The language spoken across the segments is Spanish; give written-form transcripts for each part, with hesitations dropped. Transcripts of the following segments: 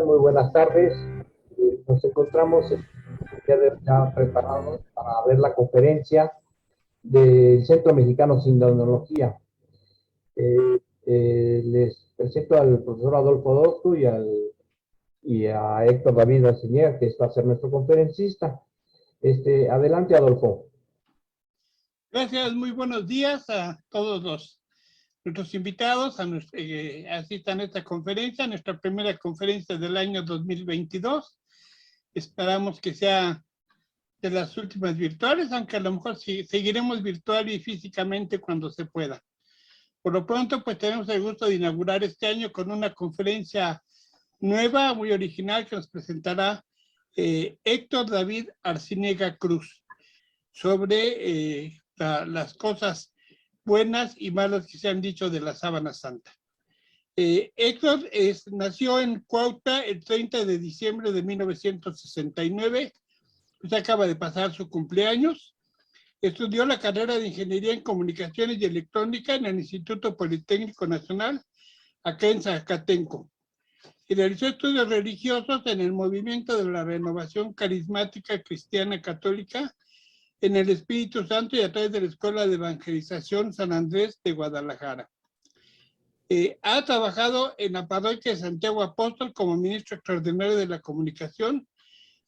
Muy buenas tardes. Nos encontramos ya preparados para ver la conferencia del Centro Mexicano de Sindonología. Les presento al profesor Adolfo Dortu y a Héctor David Arciniega, que va a ser nuestro conferencista. Adelante, Adolfo. Gracias, muy buenos días a todos nuestros invitados asistan a esta conferencia, nuestra primera conferencia del año 2022. Esperamos que sea de las últimas virtuales, aunque a lo mejor seguiremos virtual y físicamente cuando se pueda. Por lo pronto, pues tenemos el gusto de inaugurar este año con una conferencia nueva, muy original, que nos presentará Héctor David Arciniega Cruz sobre las cosas buenas y malas que se han dicho de la Sábana Santa. Héctor nació en Cuautla el 30 de diciembre de 1969, pues acaba de pasar su cumpleaños. Estudió la carrera de Ingeniería en Comunicaciones y Electrónica en el Instituto Politécnico Nacional, acá en Zacatenco. Y realizó estudios religiosos en el movimiento de la Renovación Carismática Cristiana Católica, en el Espíritu Santo y a través de la Escuela de Evangelización San Andrés de Guadalajara. Ha trabajado en la parroquia de Santiago Apóstol como ministro extraordinario de la comunicación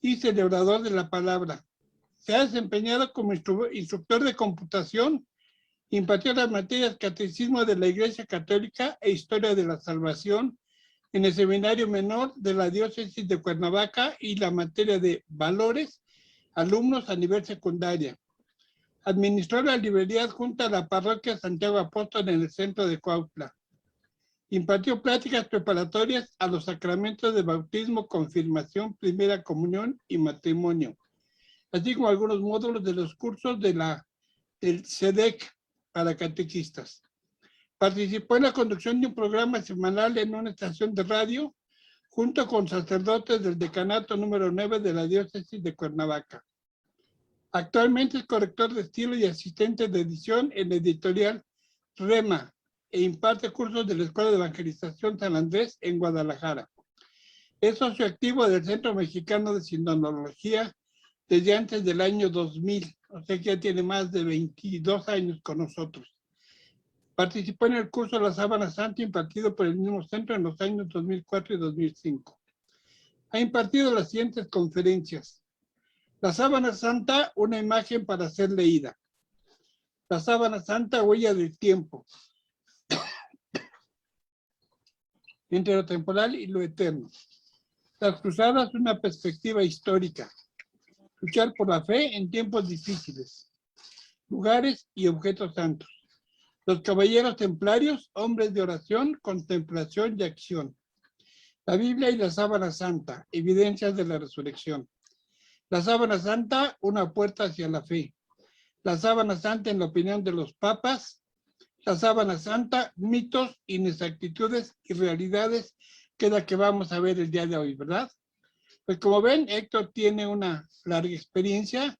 y celebrador de la palabra. Se ha desempeñado como instructor de computación, impartió las materias Catecismo de la Iglesia Católica e Historia de la Salvación en el Seminario Menor de la Diócesis de Cuernavaca y la materia de Valores, alumnos a nivel secundaria. Administró la librería adjunta a la parroquia Santiago Apóstol en el centro de Cuautla. Impartió pláticas preparatorias a los sacramentos de bautismo, confirmación, primera comunión y matrimonio, así como algunos módulos de los cursos del CEDEC para catequistas. Participó en la conducción de un programa semanal en una estación de radio, junto con sacerdotes del decanato número 9 de la diócesis de Cuernavaca. Actualmente es corrector de estilo y asistente de edición en la editorial Rema e imparte cursos de la Escuela de Evangelización San Andrés en Guadalajara. Es socio activo del Centro Mexicano de Sindonología desde antes del año 2000, o sea que ya tiene más de 22 años con nosotros. Participó en el curso La Sábana Santa impartido por el mismo centro en los años 2004 y 2005. Ha impartido las siguientes conferencias: La Sábana Santa, una imagen para ser leída. La Sábana Santa, huella del tiempo. Entre lo temporal y lo eterno. Las cruzadas, una perspectiva histórica. Luchar por la fe en tiempos difíciles. Lugares y objetos santos. Los caballeros templarios, hombres de oración, contemplación y acción. La Biblia y la Sábana Santa, evidencias de la resurrección. La Sábana Santa, una puerta hacia la fe. La Sábana Santa en la opinión de los papas. La Sábana Santa, mitos, inexactitudes y realidades, que es la que vamos a ver el día de hoy, ¿verdad? Pues como ven, Héctor tiene una larga experiencia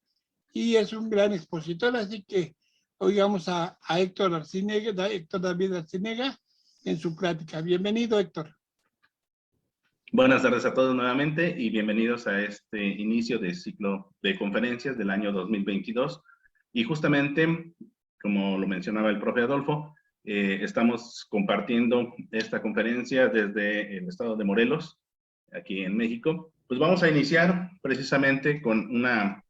y es un gran expositor, así que oigamos a Héctor Arciniega, Héctor David Arciniega, en su plática. Bienvenido, Héctor. Buenas tardes a todos nuevamente y bienvenidos a este inicio de ciclo de conferencias del año 2022. Y justamente, como lo mencionaba el profe Adolfo, estamos compartiendo esta conferencia desde el estado de Morelos, aquí en México. Pues vamos a iniciar precisamente con una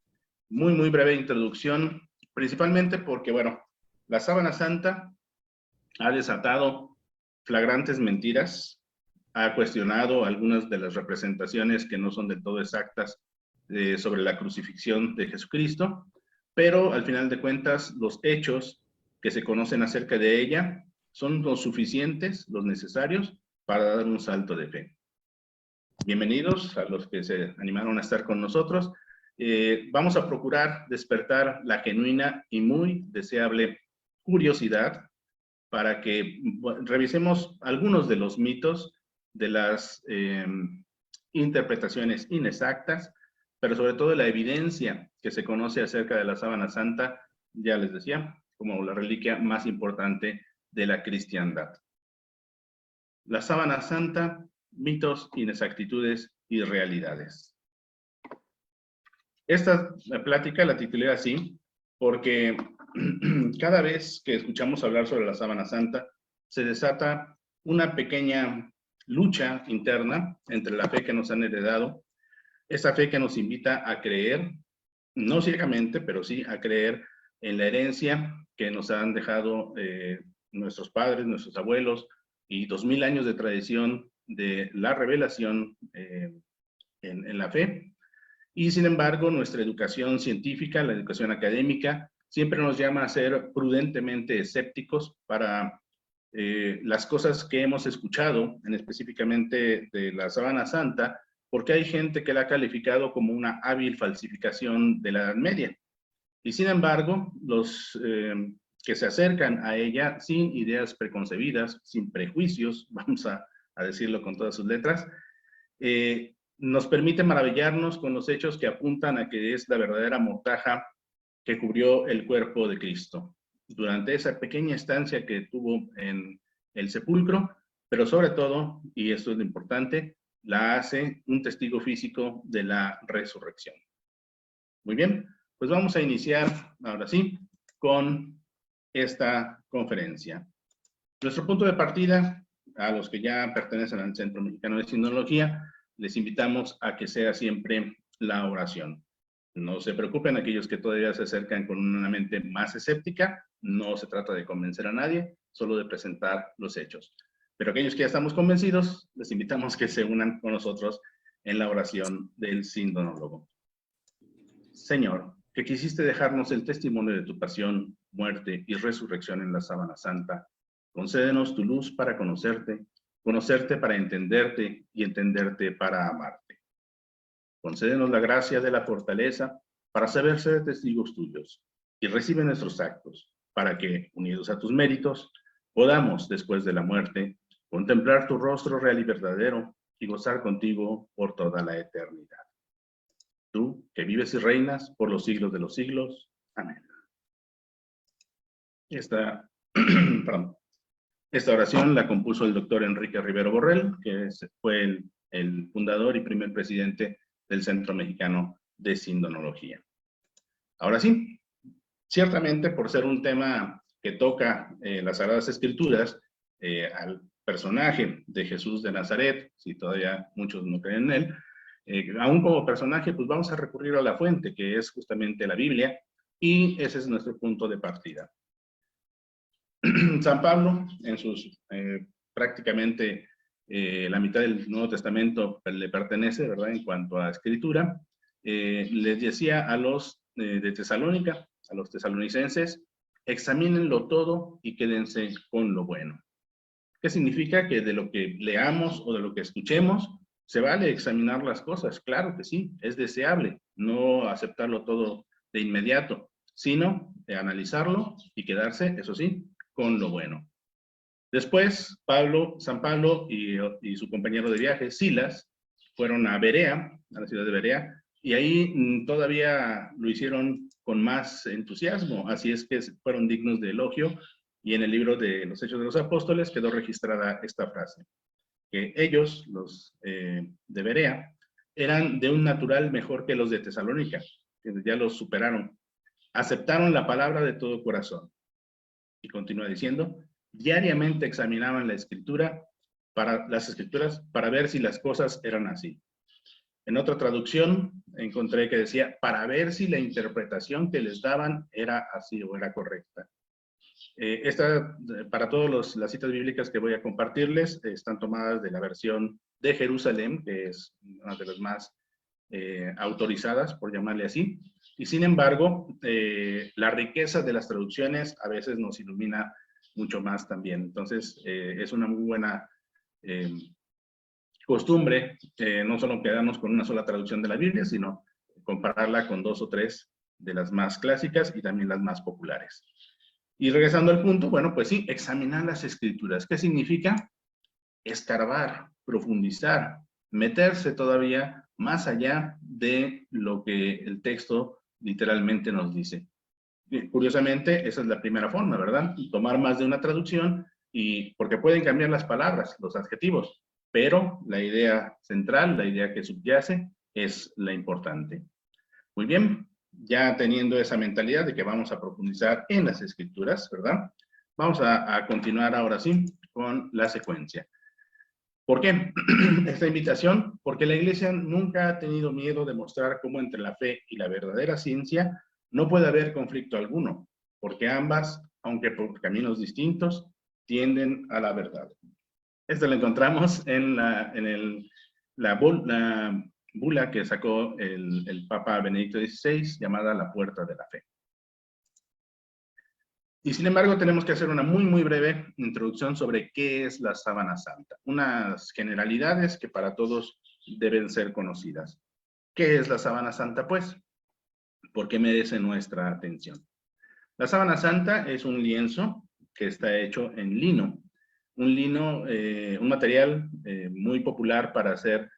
muy breve introducción, principalmente porque, bueno, la Sábana Santa ha desatado flagrantes mentiras, ha cuestionado algunas de las representaciones que no son del todo exactas sobre la crucifixión de Jesucristo, pero al final de cuentas los hechos que se conocen acerca de ella son los suficientes, los necesarios para dar un salto de fe. Bienvenidos a los que se animaron a estar con nosotros. Vamos a procurar despertar la genuina y muy deseable curiosidad para que revisemos algunos de los mitos, de las interpretaciones inexactas, pero sobre todo la evidencia que se conoce acerca de la Sábana Santa, ya les decía, como la reliquia más importante de la cristiandad. La Sábana Santa mitos, inexactitudes y realidades. Esta plática la titulé así porque cada vez que escuchamos hablar sobre la Sábana Santa, se desata una pequeña lucha interna entre la fe que nos han heredado, esa fe que nos invita a creer, no ciegamente, pero sí a creer en la herencia que nos han dejado nuestros padres, nuestros abuelos, y 2000 años de tradición de la revelación en la fe. Y sin embargo, nuestra educación científica, la educación académica, siempre nos llama a ser prudentemente escépticos para las cosas que hemos escuchado, específicamente de la Sábana Santa, porque hay gente que la ha calificado como una hábil falsificación de la Edad Media. Y sin embargo, los que se acercan a ella sin ideas preconcebidas, sin prejuicios, vamos a decirlo con todas sus letras, nos permite maravillarnos con los hechos que apuntan a que es la verdadera mortaja que cubrió el cuerpo de Cristo durante esa pequeña estancia que tuvo en el sepulcro, pero sobre todo, y esto es lo importante, la hace un testigo físico de la resurrección. Muy bien, pues vamos a iniciar ahora sí con esta conferencia. Nuestro punto de partida, a los que ya pertenecen al Centro Mexicano de Sindonología, les invitamos a que sea siempre la oración. No se preocupen aquellos que todavía se acercan con una mente más escéptica, no se trata de convencer a nadie, solo de presentar los hechos. Pero aquellos que ya estamos convencidos, les invitamos que se unan con nosotros en la oración del sindonólogo. Señor, que quisiste dejarnos el testimonio de tu pasión, muerte y resurrección en la Sábana Santa, concédenos tu luz para conocerte, conocerte para entenderte y entenderte para amarte. Concédenos la gracia de la fortaleza para saber ser testigos tuyos y recibe nuestros actos para que, unidos a tus méritos, podamos, después de la muerte, contemplar tu rostro real y verdadero y gozar contigo por toda la eternidad. Tú, que vives y reinas por los siglos de los siglos. Amén. Esta oración la compuso el doctor Enrique Rivero Borrell, que fue el fundador y primer presidente del Centro Mexicano de Sindonología. Ahora sí, ciertamente por ser un tema que toca las Sagradas Escrituras, al personaje de Jesús de Nazaret, si todavía muchos no creen en él, aún como personaje, pues vamos a recurrir a la fuente, que es justamente la Biblia, y ese es nuestro punto de partida. San Pablo, en sus prácticamente la mitad del Nuevo Testamento le pertenece, ¿verdad? En cuanto a escritura, les decía a los de Tesalónica, a los tesalonicenses, examínenlo todo y quédense con lo bueno. ¿Qué significa? Que de lo que leamos o de lo que escuchemos, se vale examinar las cosas, claro que sí, es deseable, no aceptarlo todo de inmediato, sino analizarlo y quedarse, eso sí, con lo bueno. Después, San Pablo y su compañero de viaje, Silas, fueron a Berea, a la ciudad de Berea, y ahí todavía lo hicieron con más entusiasmo, así es que fueron dignos de elogio, y en el libro de los Hechos de los Apóstoles quedó registrada esta frase, que ellos, los de Berea, eran de un natural mejor que los de Tesalónica, que ya los superaron, aceptaron la palabra de todo corazón. Y continúa diciendo, diariamente examinaban las escrituras para ver si las cosas eran así. En otra traducción encontré que decía, para ver si la interpretación que les daban era así o era correcta. Para todas las citas bíblicas que voy a compartirles, están tomadas de la versión de Jerusalén, que es una de las más autorizadas, por llamarle así. Y sin embargo, la riqueza de las traducciones a veces nos ilumina mucho más también. Entonces, es una muy buena costumbre, no solo quedarnos con una sola traducción de la Biblia, sino compararla con 2 o 3 de las más clásicas y también las más populares. Y regresando al punto, bueno, pues sí, examinar las escrituras. ¿Qué significa? Escarbar, profundizar, meterse todavía más allá de lo que el texto literalmente nos dice. Y, curiosamente, esa es la primera forma, ¿verdad? Tomar más de una traducción, porque pueden cambiar las palabras, los adjetivos, pero la idea central, la idea que subyace, es la importante. Muy bien, ya teniendo esa mentalidad de que vamos a profundizar en las escrituras, ¿verdad? Vamos a continuar ahora sí con la secuencia. ¿Por qué esta invitación? Porque la Iglesia nunca ha tenido miedo de mostrar cómo entre la fe y la verdadera ciencia no puede haber conflicto alguno, porque ambas, aunque por caminos distintos, tienden a la verdad. Esto lo encontramos en la bula que sacó el Papa Benedicto XVI, llamada La Puerta de la Fe. Y sin embargo, tenemos que hacer una muy breve introducción sobre qué es la sábana santa. Unas generalidades que para todos deben ser conocidas. ¿Qué es la sábana santa, pues? ¿Por qué merece nuestra atención? La sábana santa es un lienzo que está hecho en lino. Un lino, un material muy popular para hacer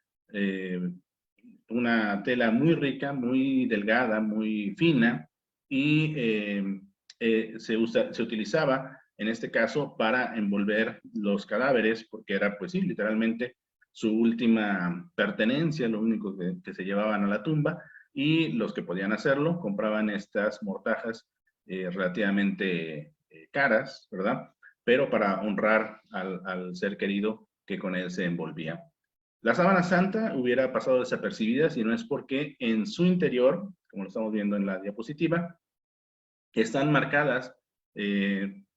una tela muy rica, muy delgada, muy fina, y se utilizaba, en este caso, para envolver los cadáveres, porque era, pues sí, literalmente su última pertenencia, lo único que se llevaban a la tumba, y los que podían hacerlo compraban estas mortajas relativamente caras, ¿verdad? Pero para honrar al ser querido que con él se envolvía. La sábana santa hubiera pasado desapercibida si no es porque en su interior, como lo estamos viendo en la diapositiva, están marcadas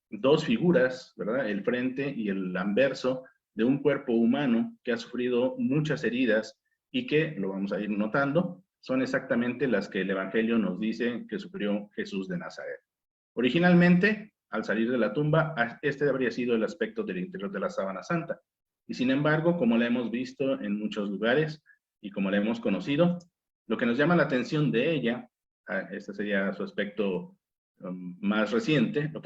dos figuras, ¿verdad? El frente y el anverso de un cuerpo humano que ha sufrido muchas heridas y que, lo vamos a ir notando, son exactamente las que el Evangelio nos dice que sufrió Jesús de Nazaret. Originalmente, al salir de la tumba, este habría sido el aspecto del interior de la sábana santa. Y sin embargo, como la hemos visto en muchos lugares y como la hemos conocido, lo que nos llama la atención de ella, este sería su aspecto más reciente, lo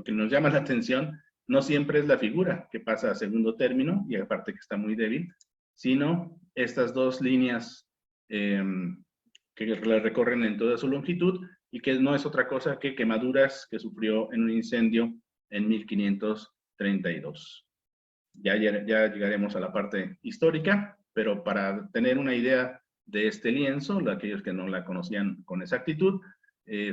que nos llama la atención no siempre es la figura que pasa a segundo término, y aparte que está muy débil, sino estas dos líneas que la recorren en toda su longitud y que no es otra cosa que quemaduras que sufrió en un incendio en 1532. Ya llegaremos a la parte histórica, pero para tener una idea de este lienzo, aquellos que no la conocían con exactitud,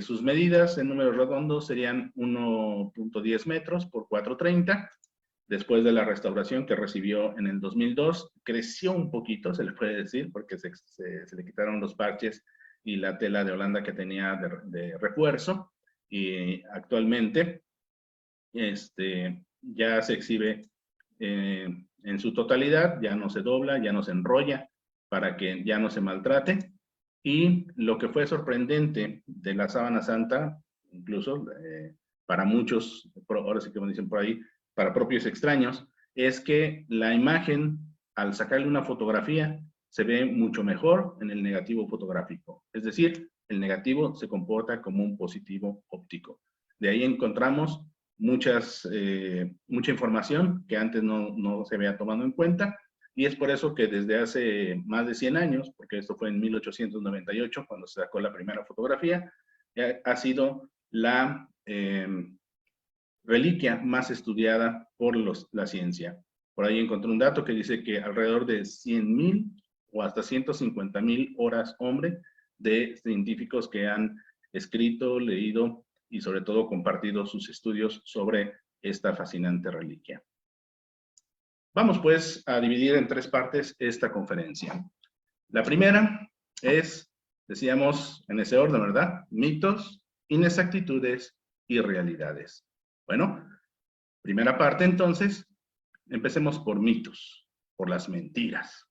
sus medidas en números redondos serían 1.10 metros por 4.30. Después de la restauración que recibió en el 2002, creció un poquito, se le puede decir, porque se le quitaron los parches y la tela de Holanda que tenía de refuerzo, y actualmente ya se exhibe en su totalidad, ya no se dobla, ya no se enrolla, para que ya no se maltrate. Y lo que fue sorprendente de la sábana santa, incluso para muchos, ahora sí que me dicen por ahí, para propios extraños, es que la imagen, al sacarle una fotografía, se ve mucho mejor en el negativo fotográfico. Es decir, el negativo se comporta como un positivo óptico. De ahí encontramos mucha información que antes no se había tomado en cuenta, y es por eso que desde hace más de 100 años, porque esto fue en 1898 cuando se sacó la primera fotografía, ha sido la reliquia más estudiada por la ciencia. Por ahí encontré un dato que dice que alrededor de 100,000 o hasta 150,000 horas hombre de científicos que han escrito, leído y sobre todo compartido sus estudios sobre esta fascinante reliquia. Vamos pues a dividir en tres partes esta conferencia. La primera es, decíamos en ese orden, ¿verdad? Mitos, inexactitudes y realidades. Bueno, primera parte entonces, empecemos por mitos, por las mentiras.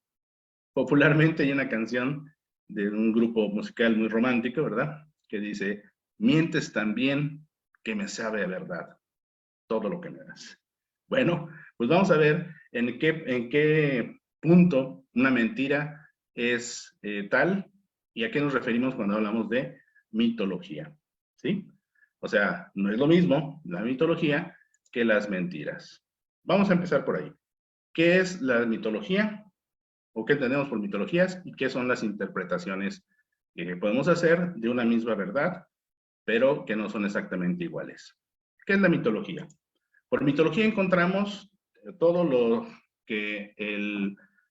Popularmente hay una canción de un grupo musical muy romántico, ¿verdad? Que dice: mientes tan bien que me sabe a verdad todo lo que me das. Bueno, pues vamos a ver en qué punto una mentira es tal y a qué nos referimos cuando hablamos de mitología, ¿sí? O sea, no es lo mismo la mitología que las mentiras. Vamos a empezar por ahí. ¿Qué es la mitología? ¿O qué entendemos por mitologías? ¿Y qué son las interpretaciones que podemos hacer de una misma verdad, pero que no son exactamente iguales? ¿Qué es la mitología? Por mitología encontramos todo que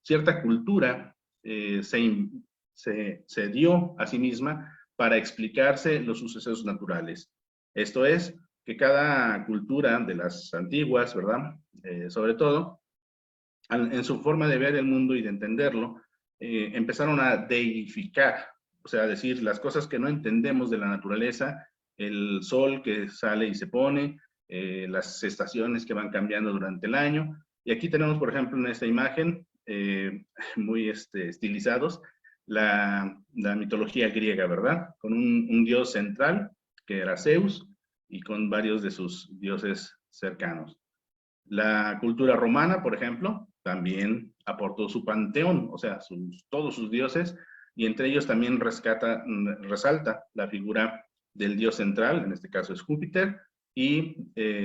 cierta cultura se dio a sí misma para explicarse los sucesos naturales. Esto es, que cada cultura de las antiguas, ¿verdad? Sobre todo, en su forma de ver el mundo y de entenderlo, empezaron a deificar, o sea, decir las cosas que no entendemos de la naturaleza, el sol que sale y se pone, las estaciones que van cambiando durante el año. Y aquí tenemos, por ejemplo, en esta imagen, muy estilizados, la mitología griega, ¿verdad? Con un dios central, que era Zeus, y con varios de sus dioses cercanos. La cultura romana, por ejemplo, también aportó su panteón, o sea, todos sus dioses, y entre ellos también resalta la figura del dios central, en este caso es Júpiter, y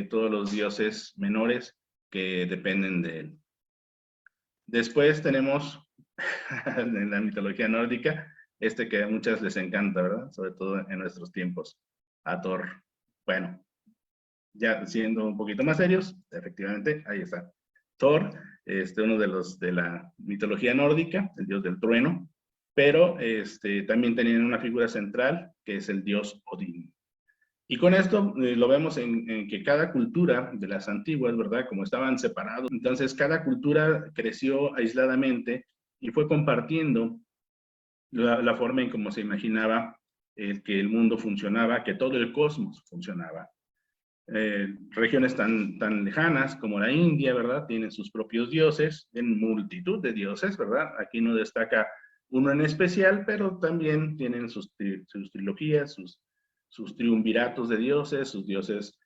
todos los dioses menores que dependen de él. Después tenemos en la mitología nórdica, que a muchas les encanta, ¿verdad? Sobre todo en nuestros tiempos, a Thor. Bueno, ya siendo un poquito más serios, efectivamente, ahí está. Thor, uno de la mitología nórdica, el dios del trueno, pero también tenían una figura central, que es el dios Odín. Y con esto lo vemos en que cada cultura de las antiguas, ¿verdad? Como estaban separados, entonces cada cultura creció aisladamente y fue compartiendo la forma en cómo se imaginaba que el mundo funcionaba, que todo el cosmos funcionaba. Regiones tan lejanas como la India, ¿verdad? Tienen sus propios dioses, en multitud de dioses, ¿verdad? Aquí no destaca uno en especial, pero también tienen sus trilogías, sus triunviratos de dioses, sus dioses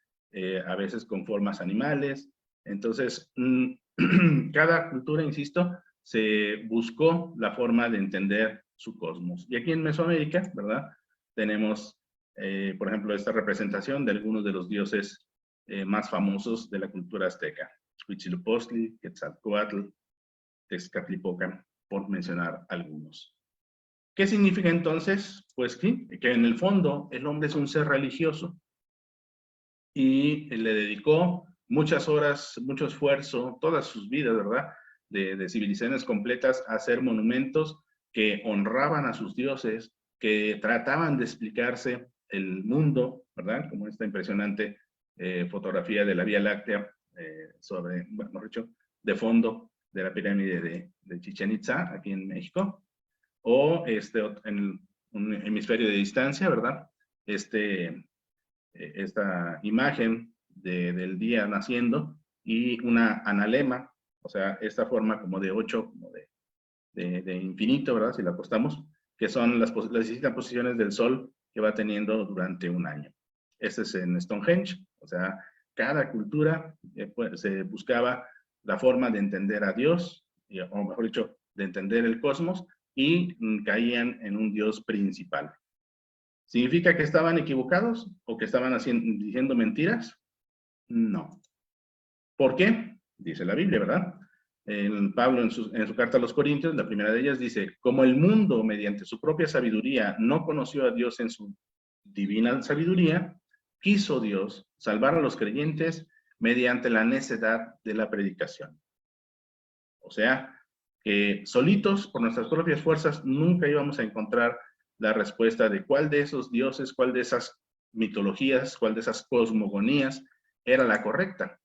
a veces con formas animales. Entonces, cada cultura, insisto, se buscó la forma de entender su cosmos. Y aquí en Mesoamérica, ¿verdad? Tenemos, por ejemplo, esta representación de algunos de los dioses más famosos de la cultura azteca. Huitzilopochtli, Quetzalcóatl, Tezcatlipoca, por mencionar algunos. ¿Qué significa entonces? Pues que en el fondo el hombre es un ser religioso y le dedicó muchas horas, mucho esfuerzo, todas sus vidas, ¿verdad? De civilizaciones completas a hacer monumentos que honraban a sus dioses, que trataban de explicarse el mundo, ¿verdad? Como esta impresionante fotografía de la Vía Láctea sobre, bueno, mejor dicho, de fondo de la pirámide de Chichén Itzá, aquí en México, o en un hemisferio de distancia, ¿verdad? Esta imagen del día naciendo y una analema, o sea, esta forma como de 8, como de infinito, ¿verdad? Si la apostamos, que son las distintas posiciones del Sol que va teniendo durante un año. Este es en Stonehenge, o sea, cada cultura pues, se buscaba la forma de entender a Dios, o mejor dicho, de entender el cosmos, y caían en un Dios principal. ¿Significa que estaban equivocados o que estaban diciendo mentiras? No. ¿Por qué? Dice la Biblia, ¿verdad? Pablo en su carta a los Corintios, la primera de ellas dice, como el mundo mediante su propia sabiduría no conoció a Dios en su divina sabiduría, quiso Dios salvar a los creyentes mediante la necedad de la predicación. O sea, que solitos, por nuestras propias fuerzas, nunca íbamos a encontrar la respuesta de cuál de esos dioses, cuál de esas mitologías, cuál de esas cosmogonías era la correcta.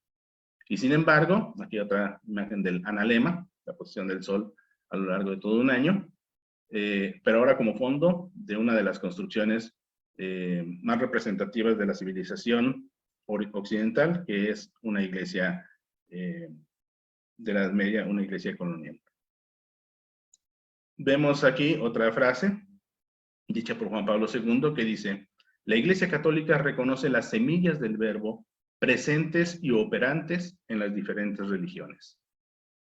Y sin embargo, aquí otra imagen del analema, la posición del Sol a lo largo de todo un año, pero ahora como fondo de una de las construcciones más representativas de la civilización occidental, que es una iglesia de la Edad Media, una iglesia colonial. Vemos aquí otra frase, dicha por Juan Pablo II, que dice, la Iglesia Católica reconoce las semillas del verbo presentes y operantes en las diferentes religiones.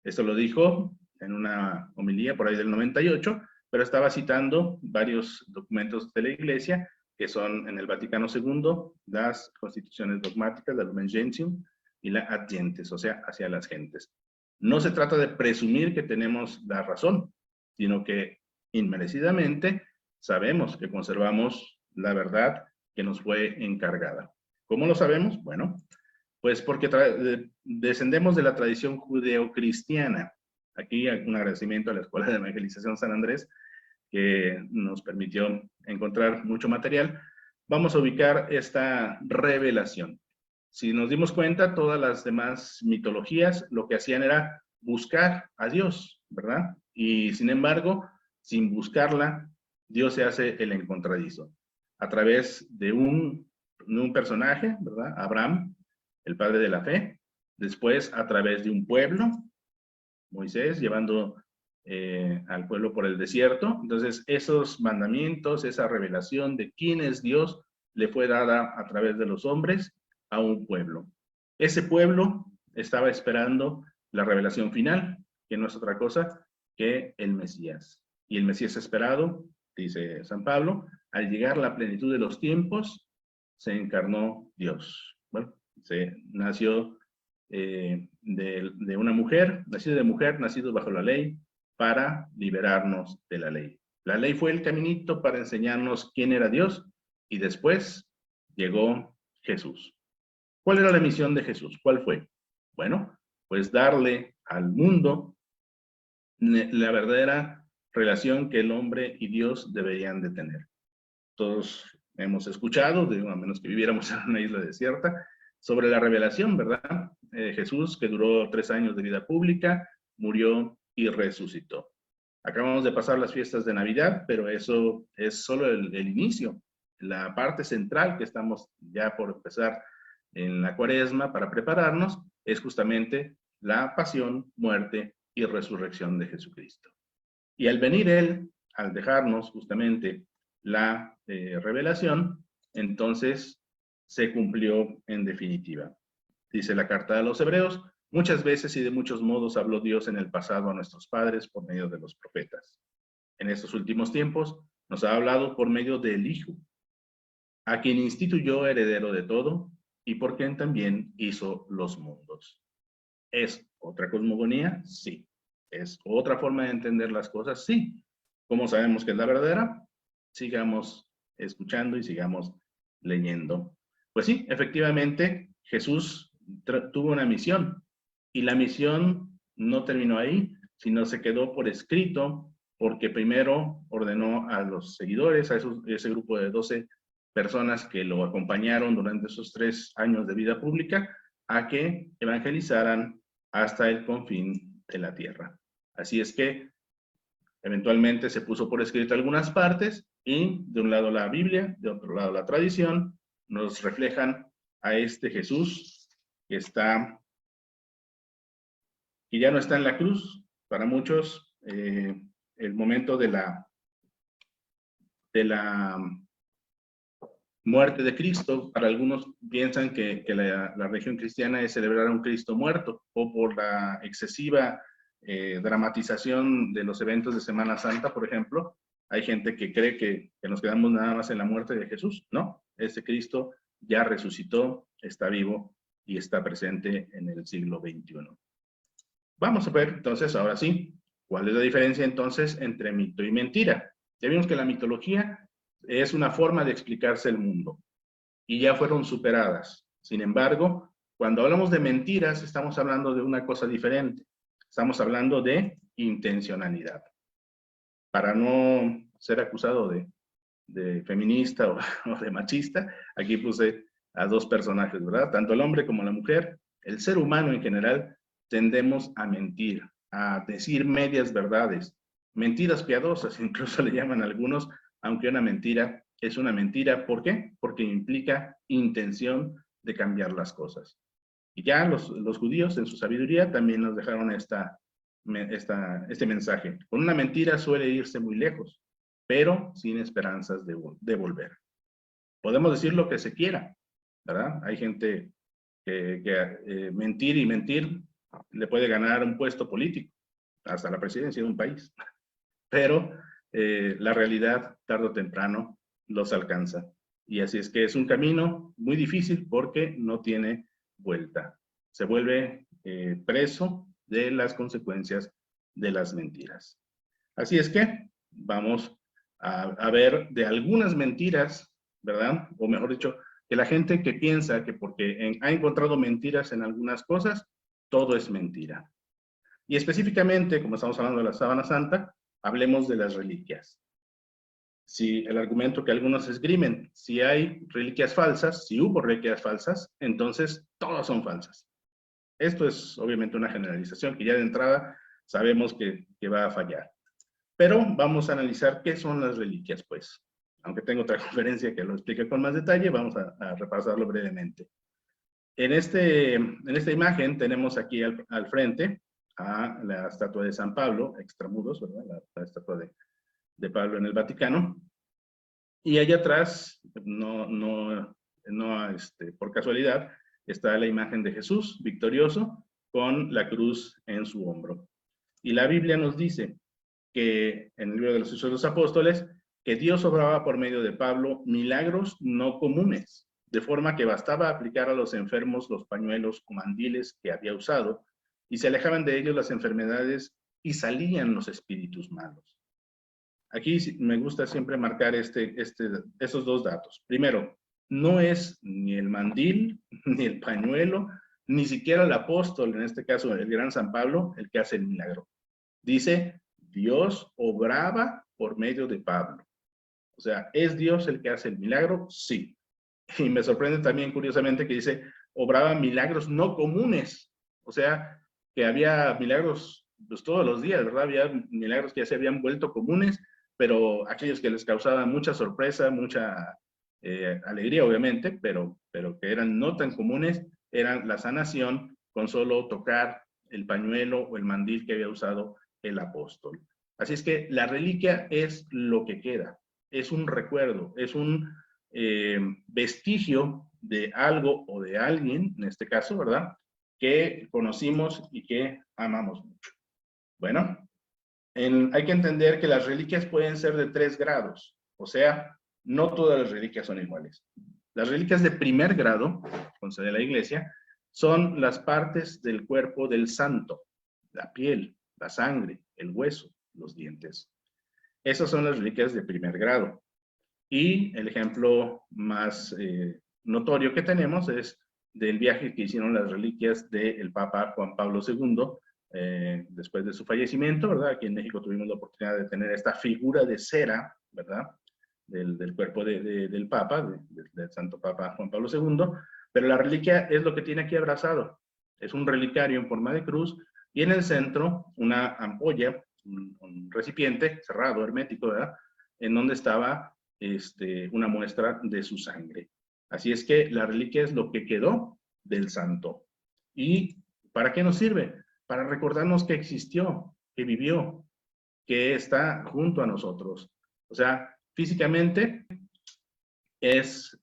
Esto lo dijo en una homilía por ahí del 98, pero estaba citando varios documentos de la Iglesia, que son en el Vaticano II, las constituciones dogmáticas, la Lumen Gentium y la Ad Gentes, o sea, hacia las gentes. No se trata de presumir que tenemos la razón, sino que inmerecidamente sabemos que conservamos la verdad que nos fue encargada. ¿Cómo lo sabemos? Bueno, Pues porque descendemos de la tradición judeocristiana. Aquí un agradecimiento a la Escuela de Evangelización San Andrés, que nos permitió encontrar mucho material. Vamos a ubicar esta revelación. Si nos dimos cuenta, todas las demás mitologías lo que hacían era buscar a Dios, ¿verdad? Y sin embargo, sin buscarla, Dios se hace el encontradizo. A través de un personaje, ¿verdad? Abraham, el padre de la fe. Después, a través de un pueblo, Moisés, llevando al pueblo por el desierto. Entonces, esos mandamientos, esa revelación de quién es Dios, le fue dada a través de los hombres a un pueblo. Ese pueblo estaba esperando la revelación final, que no es otra cosa que el Mesías. Y el Mesías esperado, dice San Pablo, al llegar la plenitud de los tiempos, se encarnó Dios. Bueno, nació de una mujer, nacido bajo la ley, para liberarnos de la ley. La ley fue el caminito para enseñarnos quién era Dios, y después llegó Jesús. ¿Cuál era la misión de Jesús? ¿Cuál fue? Bueno, pues darle al mundo la verdadera relación que el hombre y Dios deberían de tener. Todos hemos escuchado, a menos que viviéramos en una isla desierta, sobre la revelación, ¿verdad? Jesús, que duró 3 años de vida pública, murió y resucitó. Acabamos de pasar las fiestas de Navidad, pero eso es solo el inicio. La parte central que estamos ya por empezar en la Cuaresma para prepararnos es justamente la pasión, muerte y resurrección de Jesucristo. Y al venir Él, al dejarnos justamente la revelación, entonces se cumplió en definitiva. Dice la carta de los Hebreos, muchas veces y de muchos modos habló Dios en el pasado a nuestros padres por medio de los profetas. En estos últimos tiempos nos ha hablado por medio del Hijo, a quien instituyó heredero de todo y por quien también hizo los mundos. ¿Es otra cosmogonía? Sí. ¿Es otra forma de entender las cosas? Sí. ¿Cómo sabemos que es la verdadera? Sigamos escuchando y sigamos leyendo. Pues sí, efectivamente, Jesús tuvo una misión, y la misión no terminó ahí, sino se quedó por escrito, porque primero ordenó a los seguidores, a ese grupo de 12 personas que lo acompañaron durante esos 3 años de vida pública, a que evangelizaran hasta el confín de la tierra. Así es que eventualmente se puso por escrito algunas partes, y de un lado la Biblia, de otro lado la tradición, nos reflejan a este Jesús que ya no está en la cruz. Para muchos, el momento de la muerte de Cristo, para algunos piensan que la religión cristiana es celebrar a un Cristo muerto, o por la excesiva dramatización de los eventos de Semana Santa, por ejemplo, hay gente que cree que nos quedamos nada más en la muerte de Jesús. No, ese Cristo ya resucitó, está vivo y está presente en el siglo XXI. Vamos a ver entonces, ahora sí, ¿cuál es la diferencia entonces entre mito y mentira? Ya vimos que la mitología es una forma de explicarse el mundo, y ya fueron superadas. Sin embargo, cuando hablamos de mentiras, estamos hablando de una cosa diferente. Estamos hablando de intencionalidad. Para no ser acusado de feminista o de machista, aquí puse a 2 personajes, ¿verdad? Tanto el hombre como la mujer, el ser humano en general, tendemos a mentir, a decir medias verdades, mentiras piadosas, incluso le llaman algunos, aunque una mentira es una mentira. ¿Por qué? Porque implica intención de cambiar las cosas. Y ya los judíos en su sabiduría también nos dejaron este mensaje. Con una mentira suele irse muy lejos, pero sin esperanzas de volver. Podemos decir lo que se quiera, ¿verdad? Hay gente que mentir y mentir le puede ganar un puesto político, hasta la presidencia de un país. Pero la realidad, tarde o temprano, los alcanza. Y así es que es un camino muy difícil porque no tiene vuelta. Se vuelve preso de las consecuencias de las mentiras. Así es que vamos a ver de algunas mentiras, ¿verdad? O mejor dicho, que la gente que piensa que porque ha encontrado mentiras en algunas cosas, todo es mentira. Y específicamente, como estamos hablando de la sábana santa, hablemos de las reliquias. Si el argumento que algunos esgrimen, si hay reliquias falsas, si hubo reliquias falsas, entonces todas son falsas. Esto es obviamente una generalización que ya de entrada sabemos que va a fallar. Pero vamos a analizar qué son las reliquias, pues. Aunque tengo otra conferencia que lo explique con más detalle, vamos a repasarlo brevemente. En esta imagen tenemos aquí al frente a la estatua de San Pablo, extramuros, ¿verdad? La estatua de Pablo en el Vaticano. Y allá atrás, por casualidad, está la imagen de Jesús victorioso con la cruz en su hombro. Y la Biblia nos dice que en el libro de los Hechos de los Apóstoles, que Dios obraba por medio de Pablo milagros no comunes, de forma que bastaba aplicar a los enfermos los pañuelos o mandiles que había usado, y se alejaban de ellos las enfermedades y salían los espíritus malos. Aquí me gusta siempre marcar esos dos datos. Primero, no es ni el mandil, ni el pañuelo, ni siquiera el apóstol, en este caso el gran San Pablo, el que hace el milagro. Dice, Dios obraba por medio de Pablo. O sea, ¿es Dios el que hace el milagro? Sí. Y me sorprende también, curiosamente, que dice, obraba milagros no comunes. O sea, que había milagros pues, todos los días, ¿verdad? Había milagros que ya se habían vuelto comunes, pero aquellos que les causaban mucha sorpresa, mucha alegría, obviamente, pero que eran no tan comunes, eran la sanación con solo tocar el pañuelo o el mandil que había usado el apóstol. Así es que la reliquia es lo que queda, es un recuerdo, es un vestigio de algo o de alguien, en este caso, ¿verdad?, que conocimos y que amamos mucho. Bueno, hay que entender que las reliquias pueden ser de 3 grados, o sea, no todas las reliquias son iguales. Las reliquias de primer grado, concede la Iglesia, son las partes del cuerpo del santo, la piel, la sangre, el hueso, los dientes. Esas son las reliquias de primer grado. Y el ejemplo más notorio que tenemos es del viaje que hicieron las reliquias del Papa Juan Pablo II, después de su fallecimiento, ¿verdad? Aquí en México tuvimos la oportunidad de tener esta figura de cera, ¿verdad?, del cuerpo del Papa, del Santo Papa Juan Pablo II, pero la reliquia es lo que tiene aquí abrazado. Es un relicario en forma de cruz, y en el centro una ampolla, un recipiente cerrado, hermético, ¿verdad?, en donde estaba una muestra de su sangre. Así es que la reliquia es lo que quedó del santo. ¿Y para qué nos sirve? Para recordarnos que existió, que vivió, que está junto a nosotros. O sea, físicamente es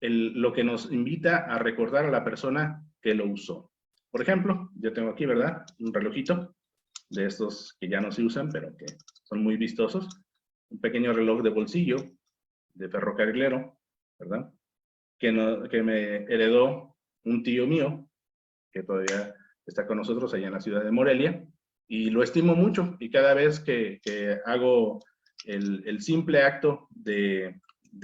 lo que nos invita a recordar a la persona que lo usó. Por ejemplo, yo tengo aquí, ¿verdad?, un relojito de estos que ya no se usan, pero que son muy vistosos. Un pequeño reloj de bolsillo de ferrocarrilero, ¿verdad?, que me heredó un tío mío, que todavía está con nosotros allá en la ciudad de Morelia, y lo estimo mucho, y cada vez que hago el simple acto de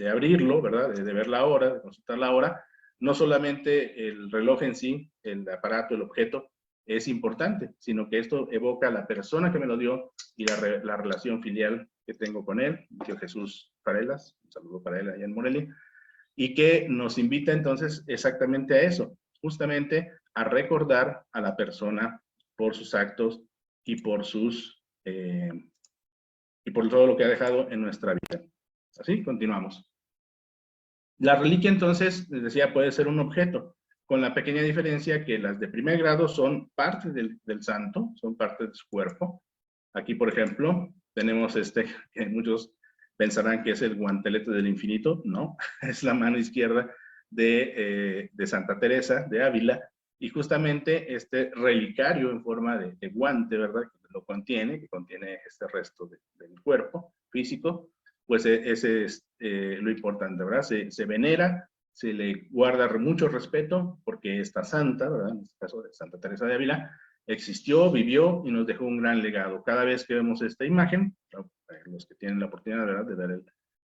abrirlo, ¿verdad?, de ver la hora, de consultar la hora, no solamente el reloj en sí, el aparato, el objeto, es importante, sino que esto evoca a la persona que me lo dio y la relación filial que tengo con él, tío Jesús Farelas, un saludo para él allá en Morelia, y que nos invita entonces exactamente a eso, justamente a recordar a la persona por sus actos y por todo lo que ha dejado en nuestra vida. Así, continuamos. La reliquia entonces, les decía, puede ser un objeto, con la pequeña diferencia que las de primer grado son parte del santo, son parte de su cuerpo. Aquí, por ejemplo, tenemos que muchos pensarán que es el guantelete del infinito. No, es la mano izquierda de Santa Teresa de Ávila, y justamente este relicario en forma de guante, ¿verdad?, que contiene este resto del cuerpo físico, pues ese es lo importante, ¿verdad? Se venera, se le guarda mucho respeto, porque esta santa, ¿verdad?, en este caso de Santa Teresa de Ávila, existió, vivió y nos dejó un gran legado. Cada vez que vemos esta imagen, los que tienen la oportunidad, ¿verdad?, de ver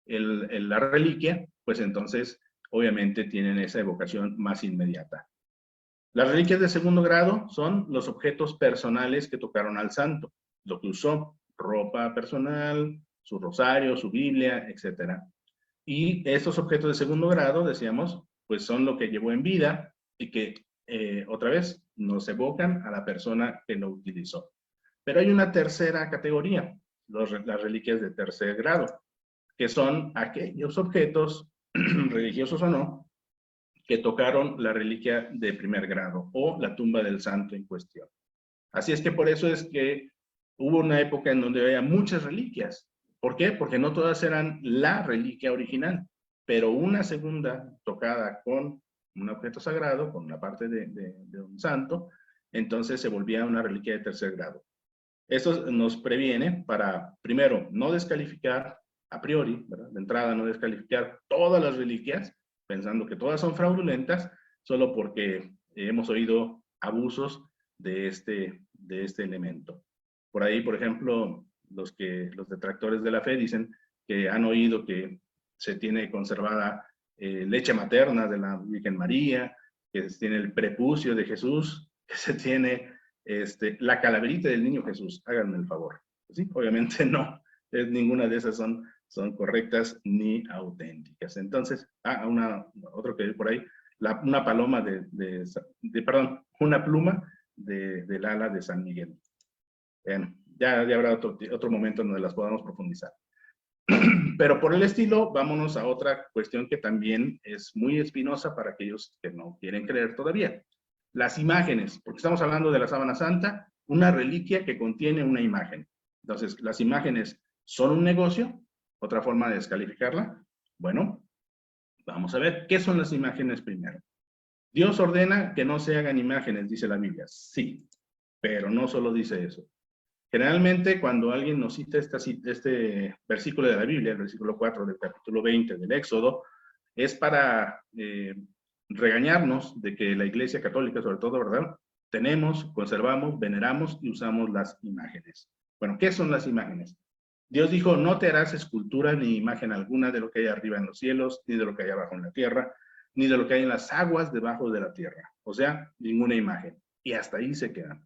la reliquia, pues entonces obviamente tienen esa evocación más inmediata. Las reliquias de segundo grado son los objetos personales que tocaron al santo, lo que usó, ropa personal, su rosario, su Biblia, etc. Y estos objetos de segundo grado, decíamos, pues son lo que llevó en vida y que, otra vez, nos evocan a la persona que lo utilizó. Pero hay una tercera categoría, las reliquias de tercer grado, que son aquellos objetos, religiosos o no, que tocaron la reliquia de primer grado o la tumba del santo en cuestión. Así es que por eso es que hubo una época en donde había muchas reliquias. ¿Por qué? Porque no todas eran la reliquia original, pero una segunda tocada con un objeto sagrado, con una parte de un santo, entonces se volvía una reliquia de tercer grado. Eso nos previene para, primero, no descalificar a priori, ¿verdad? De entrada, no descalificar todas las reliquias, pensando que todas son fraudulentas, solo porque hemos oído abusos de este elemento. Por ahí, por ejemplo, los detractores de la fe dicen que han oído que se tiene conservada leche materna de la Virgen María, que se tiene el prepucio de Jesús, que se tiene la calaverita del niño Jesús. Háganme el favor. ¿Sí? Obviamente no, ninguna de esas son correctas ni auténticas. Entonces, otro que hay por ahí, una paloma perdón, una pluma del ala de San Miguel. Bueno, ya habrá otro momento en donde las podamos profundizar. Pero por el estilo, vámonos a otra cuestión que también es muy espinosa para aquellos que no quieren creer todavía. Las imágenes, porque estamos hablando de la sábana santa, una reliquia que contiene una imagen. Entonces, las imágenes son un negocio. Otra forma de descalificarla. Bueno, vamos a ver qué son las imágenes primero. Dios ordena que no se hagan imágenes, dice la Biblia. Sí, pero no solo dice eso. Generalmente, cuando alguien nos cita este versículo de la Biblia, el versículo 4 del capítulo 20 del Éxodo, es para regañarnos de que la Iglesia Católica, sobre todo, ¿verdad?, tenemos, conservamos, veneramos y usamos las imágenes. Bueno, ¿qué son las imágenes? Dios dijo, no te harás escultura ni imagen alguna de lo que hay arriba en los cielos, ni de lo que hay abajo en la tierra, ni de lo que hay en las aguas debajo de la tierra. O sea, ninguna imagen. Y hasta ahí se quedan.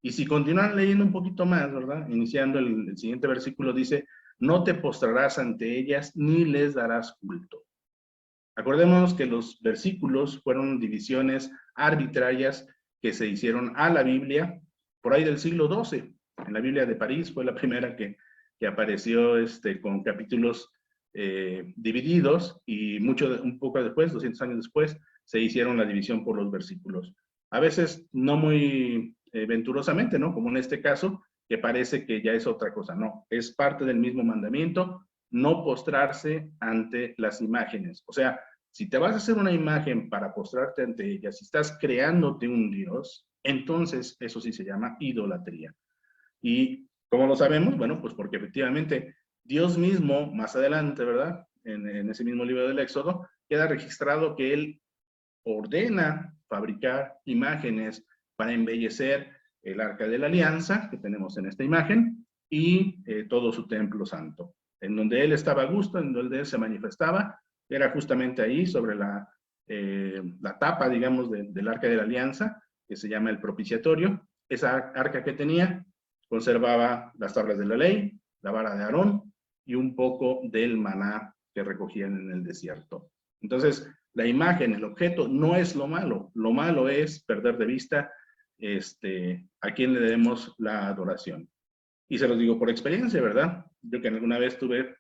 Y si continúan leyendo un poquito más, ¿verdad? Iniciando el siguiente versículo dice, no te postrarás ante ellas ni les darás culto. Acordémonos que los versículos fueron divisiones arbitrarias que se hicieron a la Biblia por ahí del siglo XII. En la Biblia de París fue la primera que apareció con capítulos divididos y un poco después, 200 años después, se hicieron la división por los versículos. A veces no muy venturosamente, ¿no? Como en este caso, que parece que ya es otra cosa. No, es parte del mismo mandamiento, no postrarse ante las imágenes. O sea, si te vas a hacer una imagen para postrarte ante ella, si estás creándote un Dios, entonces eso sí se llama idolatría. ¿Y cómo lo sabemos? Bueno, pues porque efectivamente Dios mismo, más adelante, ¿verdad? En ese mismo libro del Éxodo, queda registrado que Él ordena fabricar imágenes para embellecer el Arca de la Alianza, que tenemos en esta imagen, y todo su templo santo. En donde Él estaba a gusto, en donde Él se manifestaba, era justamente ahí, sobre la tapa, digamos, del Arca de la Alianza, que se llama el propiciatorio. Esa arca que tenía conservaba las tablas de la ley, la vara de Aarón y un poco del maná que recogían en el desierto. Entonces, la imagen, el objeto, no es lo malo es perder de vista a quién le debemos la adoración. Y se los digo por experiencia, ¿verdad? Yo que alguna vez tuve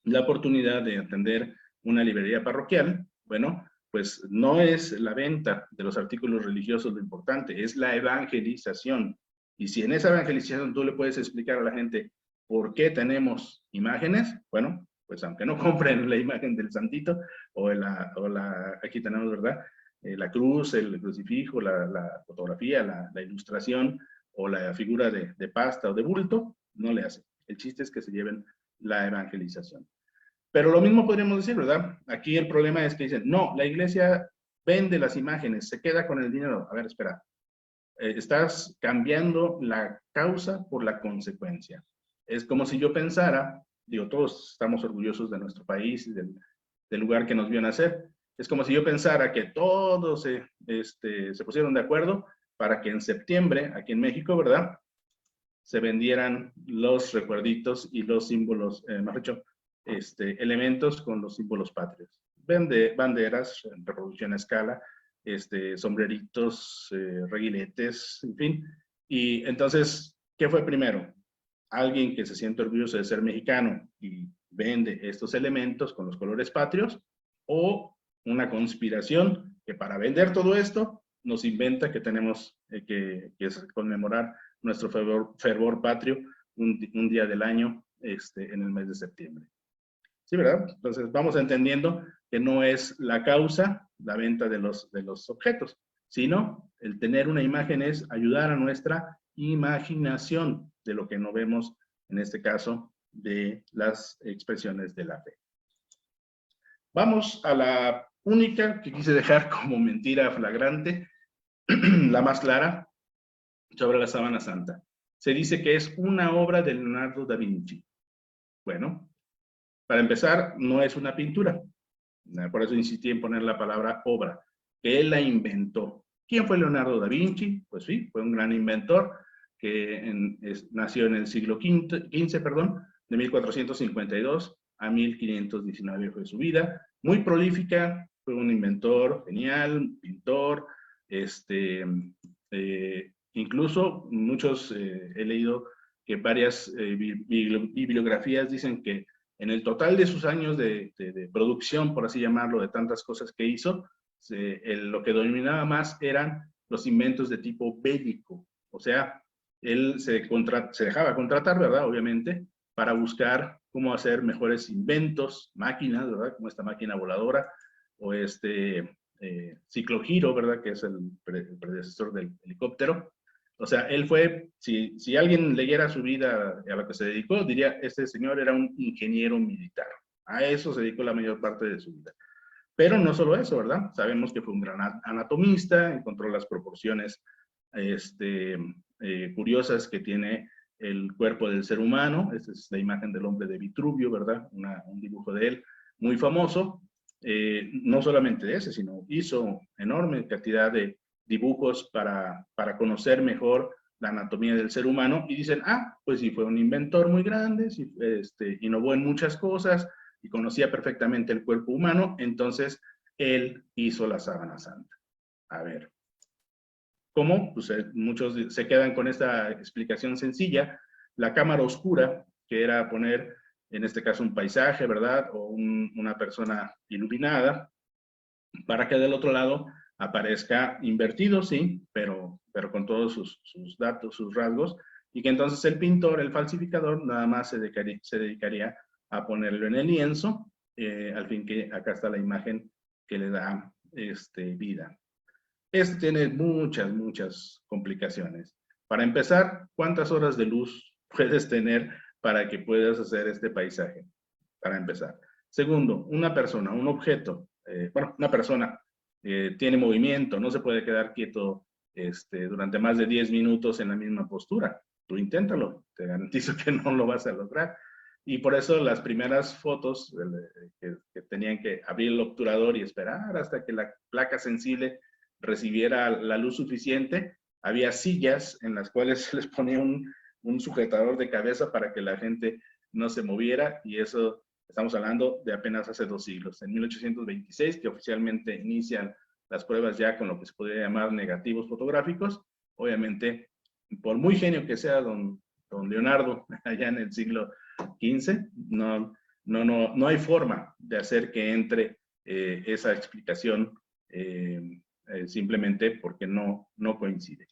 la oportunidad de atender una librería parroquial, bueno, pues no es la venta de los artículos religiosos lo importante, es la evangelización. Y si en esa evangelización tú le puedes explicar a la gente por qué tenemos imágenes, bueno, pues aunque no compren la imagen del santito, aquí tenemos, ¿verdad? La cruz, el crucifijo, la fotografía, la ilustración o la figura de pasta o de bulto, no le hace. El chiste es que se lleven la evangelización. Pero lo mismo podríamos decir, ¿verdad? Aquí el problema es que dicen, no, la iglesia vende las imágenes, se queda con el dinero. A ver, espera. Estás cambiando la causa por la consecuencia. Es como si yo pensara digo, todos estamos orgullosos de nuestro país y del lugar que nos vio nacer. Es como si yo pensara que todos se pusieron de acuerdo para que en septiembre, aquí en México, ¿verdad?, se vendieran los recuerditos y los símbolos, mejor dicho, elementos con los símbolos patrios. Banderas, en reproducción a escala, sombreritos, reguiletes, en fin. Y entonces, ¿qué fue primero? Alguien que se siente orgulloso de ser mexicano y vende estos elementos con los colores patrios, o una conspiración que para vender todo esto nos inventa que tenemos que conmemorar nuestro fervor patrio un día del año en el mes de septiembre. Sí, ¿verdad? Entonces vamos entendiendo que no es la causa la venta de los objetos, sino el tener una imagen es ayudar a nuestra imaginación de lo que no vemos, en este caso, de las expresiones de la fe. Vamos a la única que quise dejar como mentira flagrante, la más clara, sobre la sábana santa. Se dice que es una obra de Leonardo da Vinci. Bueno, para empezar, no es una pintura. Por eso insistí en poner la palabra obra, que él la inventó. ¿Quién fue Leonardo da Vinci? Pues sí, fue un gran inventor que nació en el siglo XV, perdón, de 1452 a 1519 fue su vida. Muy prolífica, fue un inventor genial, pintor, incluso muchos, he leído que varias bibliografías dicen que en el total de sus años de producción, por así llamarlo, de tantas cosas que hizo, lo que dominaba más eran los inventos de tipo bélico. O sea, él se dejaba contratar, ¿verdad? Obviamente, para buscar cómo hacer mejores inventos, máquinas, ¿verdad? Como esta máquina voladora, o ciclogiro, ¿verdad? Que es el predecesor del helicóptero. O sea, él fue, si alguien leyera su vida a lo que se dedicó, diría, este señor era un ingeniero militar. A eso se dedicó la mayor parte de su vida. Pero no solo eso, ¿verdad? Sabemos que fue un gran anatomista, encontró las proporciones curiosas que tiene el cuerpo del ser humano. Esta es la imagen del hombre de Vitruvio, ¿verdad? Un dibujo de él muy famoso. No solamente ese, sino hizo enorme cantidad de dibujos para conocer mejor la anatomía del ser humano, y dicen, pues sí, fue un inventor muy grande, sí, innovó en muchas cosas, y conocía perfectamente el cuerpo humano, entonces él hizo la sábana santa. A ver, ¿cómo? Pues muchos se quedan con esta explicación sencilla. La cámara oscura, que era poner, en este caso, un paisaje, ¿verdad? O una persona iluminada, para que del otro lado aparezca invertido, sí, pero con todos sus datos, sus rasgos, y que entonces el pintor, el falsificador, nada más se dedicaría a ponerlo en el lienzo, al fin que acá está la imagen que le da vida. Esto tiene muchas complicaciones. Para empezar, ¿cuántas horas de luz puedes tener para que puedas hacer este paisaje? Para empezar. Segundo, una persona, un objeto, una persona tiene movimiento, no se puede quedar quieto durante más de 10 minutos en la misma postura. Tú inténtalo, te garantizo que no lo vas a lograr. Y por eso las primeras fotos que tenían que abrir el obturador y esperar hasta que la placa sensible recibiera la luz suficiente, había sillas en las cuales se les ponía un sujetador de cabeza para que la gente no se moviera, y eso estamos hablando de apenas hace 2 siglos. En 1826, que oficialmente inician las pruebas ya con lo que se podría llamar negativos fotográficos. Obviamente, por muy genio que sea don Leonardo, allá en el siglo XV, no hay forma de hacer que entre esa explicación simplemente porque no coincide.